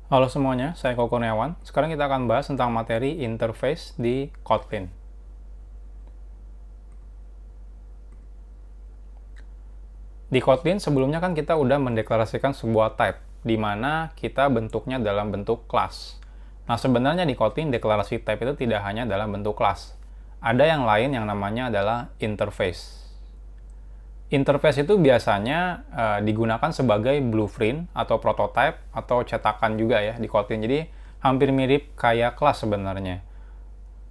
Halo semuanya, saya Koko Kurniawan. Sekarang kita akan bahas tentang materi interface di Kotlin. Di Kotlin sebelumnya kan kita udah mendeklarasikan sebuah type, di mana kita bentuknya dalam bentuk class. Nah sebenarnya di Kotlin deklarasi type itu tidak hanya dalam bentuk class. Ada yang lain yang namanya adalah interface. Interface itu biasanya digunakan sebagai blueprint atau prototype atau cetakan juga ya di Kotlin. Jadi hampir mirip kayak kelas sebenarnya.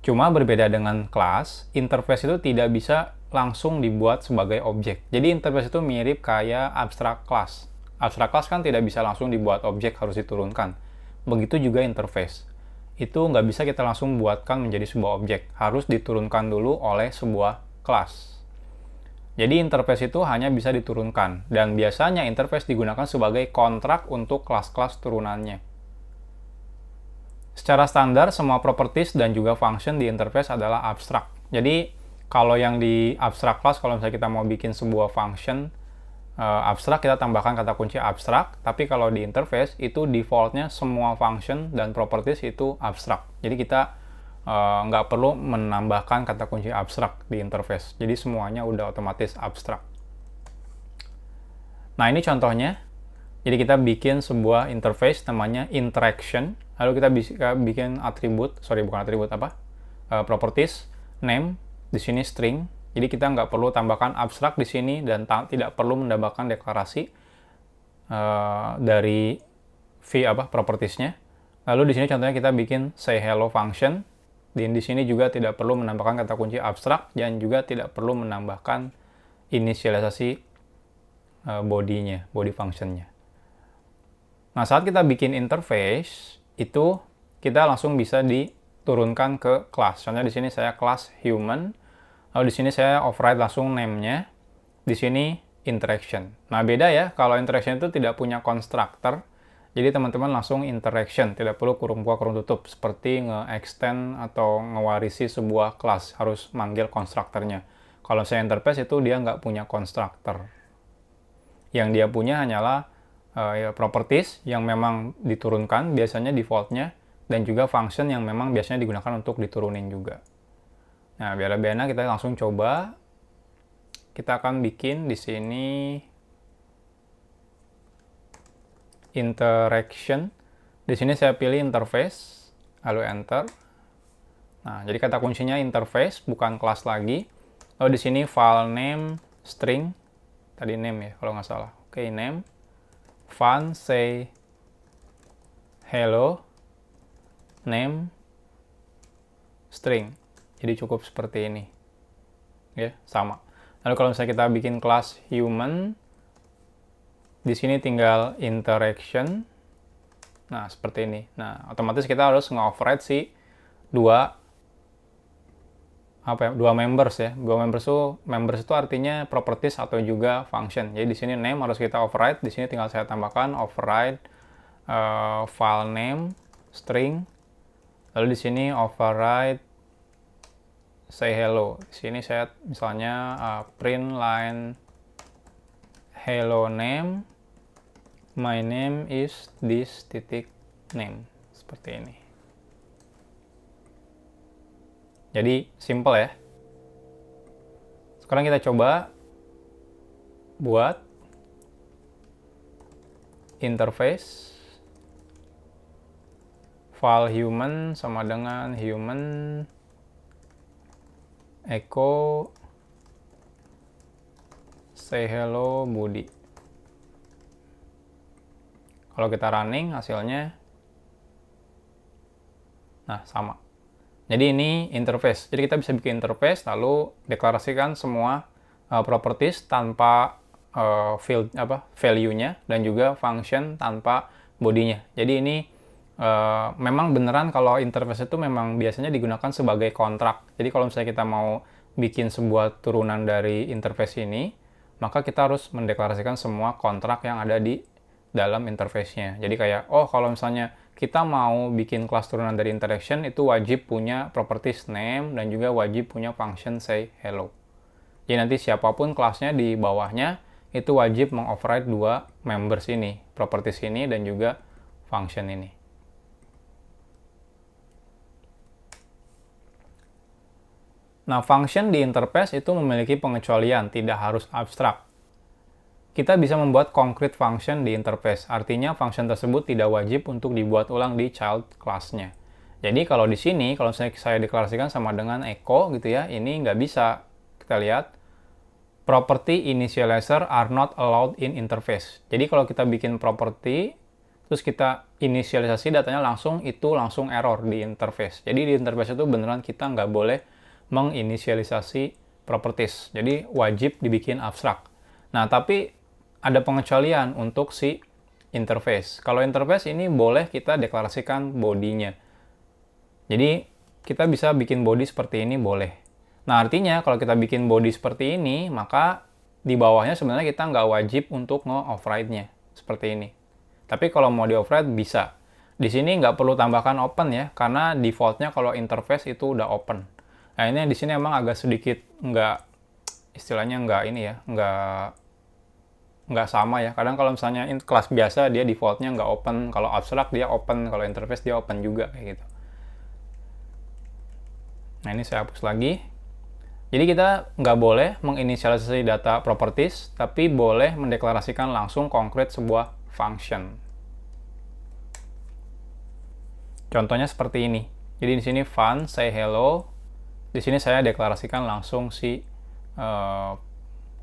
Cuma berbeda dengan kelas, interface itu tidak bisa langsung dibuat sebagai objek. Jadi interface itu mirip kayak abstrak class. Abstrak class kan tidak bisa langsung dibuat objek, harus diturunkan. Begitu juga interface. Itu nggak bisa kita langsung buatkan menjadi sebuah objek. Harus diturunkan dulu oleh sebuah kelas. Jadi interface itu hanya bisa diturunkan, dan biasanya interface digunakan sebagai kontrak untuk kelas-kelas turunannya. Secara standar, semua properties dan juga function di interface adalah abstrak. Jadi, kalau yang di abstrak class, kalau misalnya kita mau bikin sebuah function abstrak, kita tambahkan kata kunci abstrak. Tapi kalau di interface, itu defaultnya semua function dan properties itu abstrak. Jadi kita nggak perlu menambahkan kata kunci abstrak di interface. Jadi semuanya udah otomatis abstrak. Nah ini contohnya. Jadi kita bikin sebuah interface namanya interaction. Lalu kita bisa bikin properties, name, di sini string. Jadi kita nggak perlu tambahkan abstrak di sini dan tidak perlu menambahkan deklarasi dari propertiesnya. Lalu di sini contohnya kita bikin say hello function. Dan di sini juga tidak perlu menambahkan kata kunci abstrak dan juga tidak perlu menambahkan inisialisasi body functionnya. Nah, saat kita bikin interface, itu kita langsung bisa diturunkan ke kelas. Contohnya di sini saya kelas human, lalu di sini saya override langsung name-nya, di sini interaction. Nah, beda ya, kalau interaction itu tidak punya constructor, jadi teman-teman langsung interaction, tidak perlu kurung buka kurung tutup, seperti nge-extend atau ngewarisi sebuah kelas, harus manggil konstruktornya. Kalau saya interface itu dia nggak punya constructor. Yang dia punya hanyalah properties yang memang diturunkan, biasanya defaultnya, dan juga function yang memang biasanya digunakan untuk diturunin juga. Nah, biar lebih enak kita langsung coba. Kita akan bikin di sini interaction. Di sini saya pilih interface, lalu enter. Nah, jadi kata kuncinya interface, bukan kelas lagi. Lalu di sini file name string, tadi name ya kalau nggak salah. Oke, name. Fun say hello name string. Jadi cukup seperti ini. Ya, sama. Lalu kalau misalnya kita bikin kelas human, di sini tinggal interaction. Nah, seperti ini. Nah, otomatis kita harus nge-override si dua members ya. Members itu artinya properties atau juga function. Jadi di sini name harus kita override, di sini tinggal saya tambahkan override file name string. Lalu di sini override say hello. Di sini saya misalnya print line hello name, my name is this titik name, seperti ini. Jadi simple ya. Sekarang kita coba buat interface file human sama dengan human echo say hello body. Kalau kita running hasilnya nah sama. Jadi ini interface. Jadi kita bisa bikin interface lalu deklarasikan semua properties tanpa value-nya dan juga function tanpa bodinya. Jadi ini memang beneran kalau interface itu memang biasanya digunakan sebagai kontrak. Jadi kalau misalnya kita mau bikin sebuah turunan dari interface ini, maka kita harus mendeklarasikan semua kontrak yang ada di dalam interface-nya. Jadi kayak, kalau misalnya kita mau bikin kelas turunan dari interaction, itu wajib punya properties name dan juga wajib punya function say hello. Jadi nanti siapapun kelasnya di bawahnya, itu wajib mengoverride dua members ini, properties ini dan juga function ini. Nah, function di interface itu memiliki pengecualian, tidak harus abstrak. Kita bisa membuat concrete function di interface, artinya function tersebut tidak wajib untuk dibuat ulang di child class-nya. Jadi kalau di sini, kalau misalnya saya deklarasikan sama dengan echo gitu ya, ini nggak bisa. Kita lihat, property initializer are not allowed in interface. Jadi kalau kita bikin property, terus kita inisialisasi datanya langsung, itu langsung error di interface. Jadi di interface itu beneran kita nggak boleh menginisialisasi properties. Jadi wajib dibikin abstrak. Nah, tapi ada pengecualian untuk si interface. Kalau interface ini boleh kita deklarasikan body-nya. Jadi kita bisa bikin body seperti ini boleh. Nah, artinya kalau kita bikin body seperti ini, maka di bawahnya sebenarnya kita nggak wajib untuk nge-override-nya. Seperti ini. Tapi kalau mau di-override bisa. Di sini nggak perlu tambahkan open ya, karena default-nya kalau interface itu udah open. Nah, ini di sini emang agak sedikit istilahnya nggak sama ya. Kadang kalau misalnya kelas biasa dia default-nya nggak open, kalau abstrak dia open, kalau interface dia open juga kayak gitu. Nah, ini saya hapus lagi. Jadi kita nggak boleh menginisialisasi data properties, tapi boleh mendeklarasikan langsung konkret sebuah function. Contohnya seperti ini. Jadi di sini fun, say hello. Di sini saya deklarasikan langsung si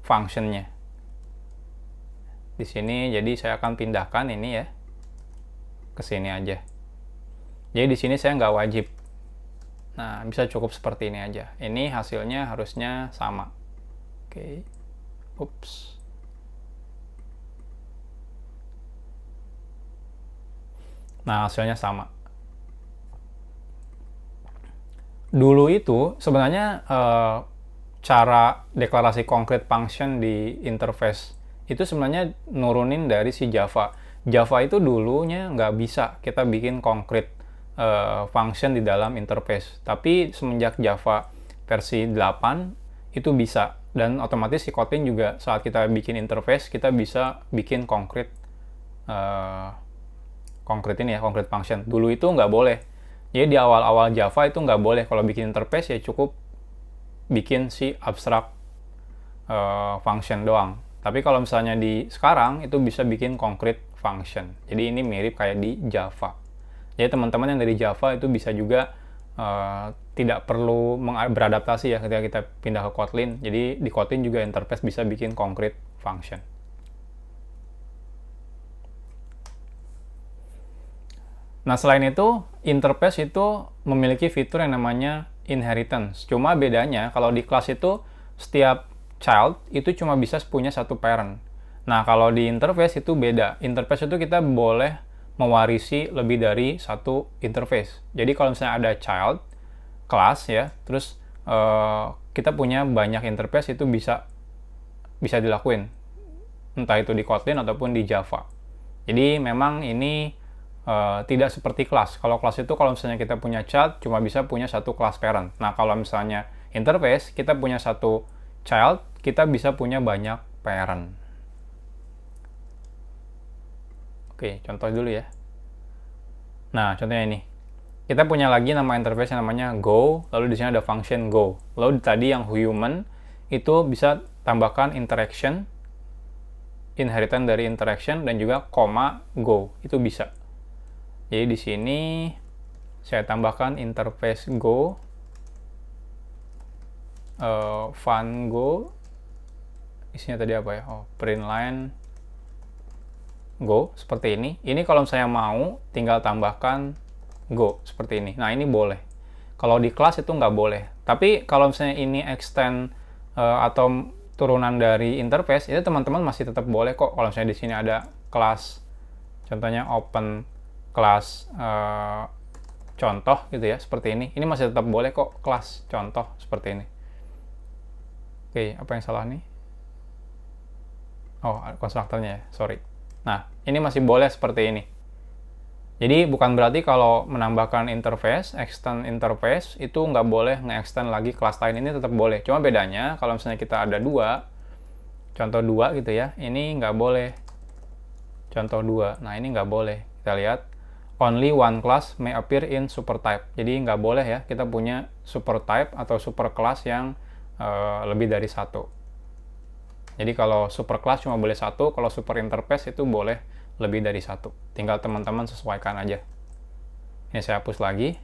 function-nya. Di sini jadi saya akan pindahkan ini ya ke sini aja. Jadi di sini saya nggak wajib. Nah, bisa cukup seperti ini aja. Ini hasilnya harusnya sama. Oke. Ups. Nah, hasilnya sama. Dulu itu sebenarnya cara deklarasi konkret function di interface itu sebenarnya nurunin dari si Java. Java itu dulunya nggak bisa kita bikin konkret function di dalam interface. Tapi semenjak Java versi 8 itu bisa. Dan otomatis si Kotlin juga saat kita bikin interface kita bisa bikin konkret konkret function. Dulu itu nggak boleh. Jadi di awal-awal Java itu nggak boleh. Kalau bikin interface ya cukup bikin si abstrak function doang. Tapi kalau misalnya di sekarang itu bisa bikin concrete function. Jadi ini mirip kayak di Java. Jadi teman-teman yang dari Java itu bisa juga tidak perlu beradaptasi ya ketika kita pindah ke Kotlin. Jadi di Kotlin juga interface bisa bikin concrete function. Nah, selain itu, interface itu memiliki fitur yang namanya inheritance. Cuma bedanya, kalau di kelas itu, setiap child itu cuma bisa punya satu parent. Nah, kalau di interface itu beda. Interface itu kita boleh mewarisi lebih dari satu interface. Jadi, kalau misalnya ada child, class ya, terus kita punya banyak interface itu bisa dilakuin. Entah itu di Kotlin ataupun di Java. Jadi, memang ini tidak seperti kelas. Kalau kelas itu kalau misalnya kita punya child cuma bisa punya satu kelas parent. Nah, kalau misalnya interface kita punya satu child, kita bisa punya banyak parent. Oke, contoh dulu ya. Nah, contohnya ini. Kita punya lagi nama interface yang namanya go, lalu di sini ada function go. Lalu tadi yang human itu bisa tambahkan interaction, inheritance dari interaction dan juga koma go. Itu bisa. Jadi di sini saya tambahkan interface go, fun go, isinya tadi apa ya? Oh, print line go seperti ini. Ini kalau saya mau tinggal tambahkan go seperti ini. Nah, ini boleh. Kalau di kelas itu nggak boleh. Tapi kalau misalnya ini extend atau turunan dari interface, itu teman-teman masih tetap boleh kok. Kalau misalnya di sini ada kelas, contohnya open kelas contoh gitu ya, seperti ini. Ini masih tetap boleh kok kelas contoh seperti ini. Oke, apa yang salah nih? Oh, konstruktornya ya, sorry. Nah, ini masih boleh seperti ini. Jadi bukan berarti kalau menambahkan interface, extend interface, itu nggak boleh nge-extend lagi kelas lain, ini tetap boleh. Cuma bedanya kalau misalnya kita ada dua, contoh dua gitu ya, ini nggak boleh. Contoh dua, nah ini nggak boleh. Kita lihat, only one class may appear in super type. Jadi nggak boleh ya kita punya super type atau super class yang lebih dari satu. Jadi kalau super class cuma boleh satu, kalau super interface itu boleh lebih dari satu. Tinggal teman-teman sesuaikan aja. Ini saya hapus lagi.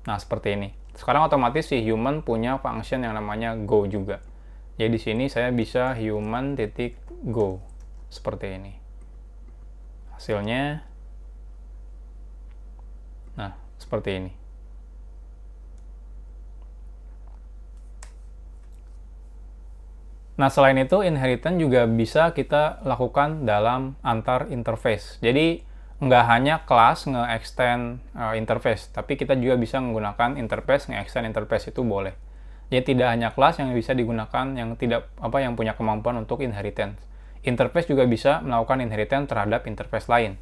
Nah, seperti ini. Sekarang otomatis si human punya function yang namanya go juga. Jadi di sini saya bisa human.go seperti ini. Hasilnya nah, seperti ini. Nah, selain itu, inheritance juga bisa kita lakukan dalam antar interface. Jadi, nggak hanya kelas nge-extend interface, tapi kita juga bisa menggunakan interface, nge-extend interface itu boleh. Jadi, tidak hanya kelas yang bisa digunakan yang punya kemampuan untuk inheritance. Interface juga bisa melakukan inheritance terhadap interface lain.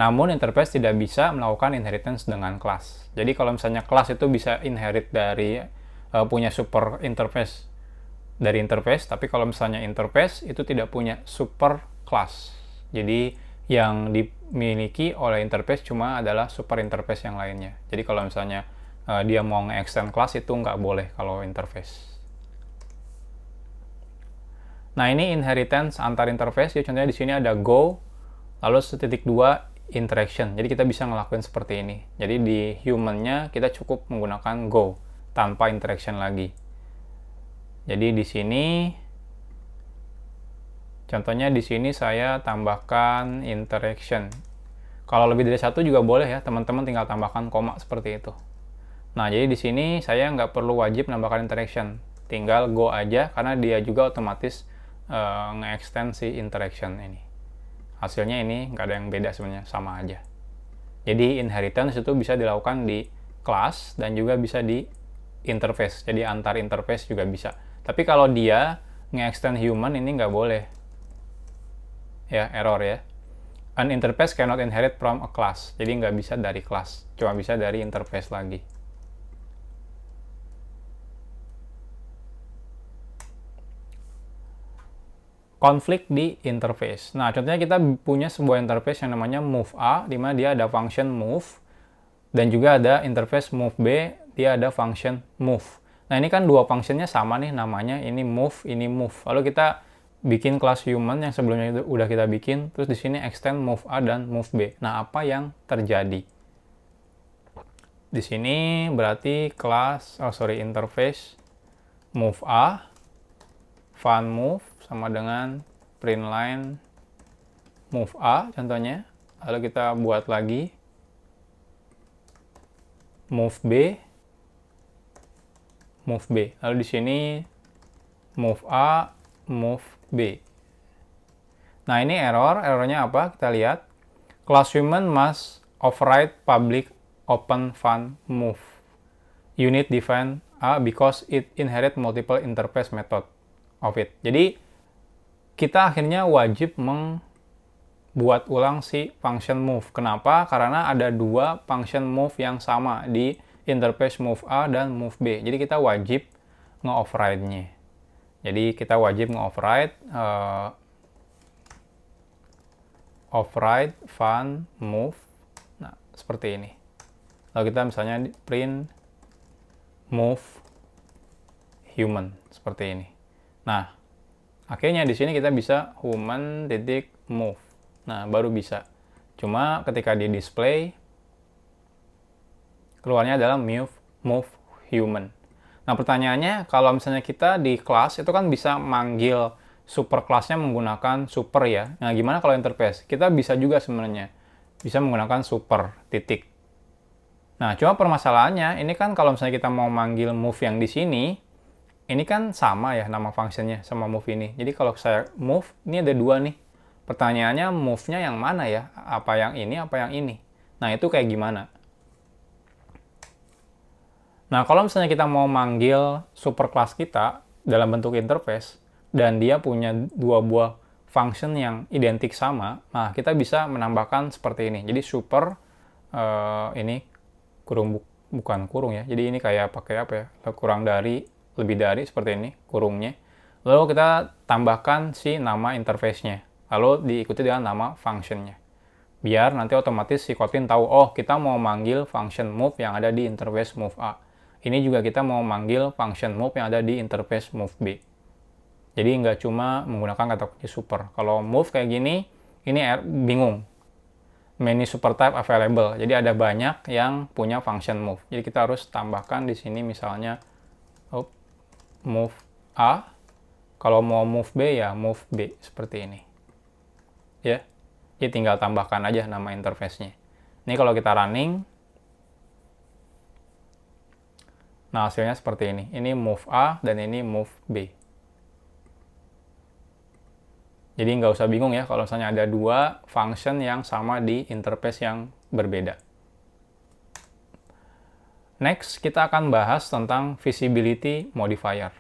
Namun, interface tidak bisa melakukan inheritance dengan kelas. Jadi, kalau misalnya kelas itu bisa inherit dari punya super interface dari interface, tapi kalau misalnya interface itu tidak punya super class. Jadi yang dimiliki oleh interface cuma adalah super interface yang lainnya. Jadi kalau misalnya dia mau nge-extend class itu nggak boleh kalau interface. Nah, ini inheritance antar interface. Ya, contohnya di sini ada go, lalu titik 2 interaction. Jadi kita bisa ngelakuin seperti ini. Jadi di human-nya kita cukup menggunakan go tanpa interaction lagi. Jadi di sini contohnya di sini saya tambahkan interaction. Kalau lebih dari satu juga boleh ya, teman-teman tinggal tambahkan koma seperti itu. Nah, jadi di sini saya nggak perlu wajib nambahkan interaction. Tinggal go aja karena dia juga otomatis nge-extend si interaction ini. Hasilnya ini nggak ada yang beda sebenarnya, sama aja. Jadi inheritance itu bisa dilakukan di kelas dan juga bisa di interface. Jadi antar interface juga bisa. Tapi kalau dia nge-extend human ini nggak boleh. Ya, error ya. An interface cannot inherit from a class. Jadi nggak bisa dari kelas. Cuma bisa dari interface lagi. Konflik di interface. Nah, contohnya kita punya sebuah interface yang namanya move A, di mana dia ada function move, dan juga ada interface move B, dia ada function move. Nah, ini kan dua functionnya sama nih namanya, ini move, ini move. Lalu kita bikin kelas human yang sebelumnya itu udah kita bikin, terus di sini extend move A dan move B. Nah, apa yang terjadi? Di sini berarti interface move A, fun move sama dengan print line move A contohnya. Lalu kita buat lagi move B, move B. Lalu di sini move A, move B. Nah, ini errornya apa? Kita lihat. Class human must override public open fun move unit define A because it inherit multiple interface method of it. Jadi kita akhirnya wajib membuat ulang si function move. Kenapa? Karena ada dua function move yang sama di interface move A dan move B. Jadi kita wajib nge-override-nya. Jadi kita wajib nge-override override fun move. Nah, seperti ini. Lalu kita misalnya print move human seperti ini. Nah, akhirnya di sini kita bisa human.move. Nah, baru bisa. Cuma ketika di display keluarnya adalah move human. Nah, pertanyaannya kalau misalnya kita di kelas itu kan bisa manggil super kelasnya menggunakan super ya. Nah, gimana kalau interface? Kita bisa juga sebenarnya. Bisa menggunakan super titik. Nah, cuma permasalahannya ini kan kalau misalnya kita mau manggil move yang di sini, ini kan sama ya nama functionnya sama move ini. Jadi kalau saya move, ini ada dua nih. Pertanyaannya move-nya yang mana ya? Apa yang ini, apa yang ini? Nah, itu kayak gimana? Nah, kalau misalnya kita mau manggil superclass kita dalam bentuk interface, dan dia punya dua buah function yang identik sama, nah kita bisa menambahkan seperti ini. Jadi super, ini bukan kurung ya, jadi ini kayak pakai apa ya, kurang dari, lebih dari, seperti ini, kurungnya. Lalu kita tambahkan si nama interface-nya, lalu diikuti dengan nama function-nya. Biar nanti otomatis si Kotlin tahu, oh kita mau manggil function move yang ada di interface move A. Ini juga kita mau manggil function move yang ada di interface move B. Jadi nggak cuma menggunakan kata kunci super. Kalau move kayak gini, ini bingung. Many super type available. Jadi ada banyak yang punya function move. Jadi kita harus tambahkan di sini misalnya move A. Kalau mau move B ya move B seperti ini. Ya. Jadi tinggal tambahkan aja nama interface-nya. Ini kalau kita running, nah hasilnya seperti ini. Ini move A dan ini move B. Jadi nggak usah bingung ya kalau misalnya ada dua function yang sama di interface yang berbeda. Next, kita akan bahas tentang visibility modifier.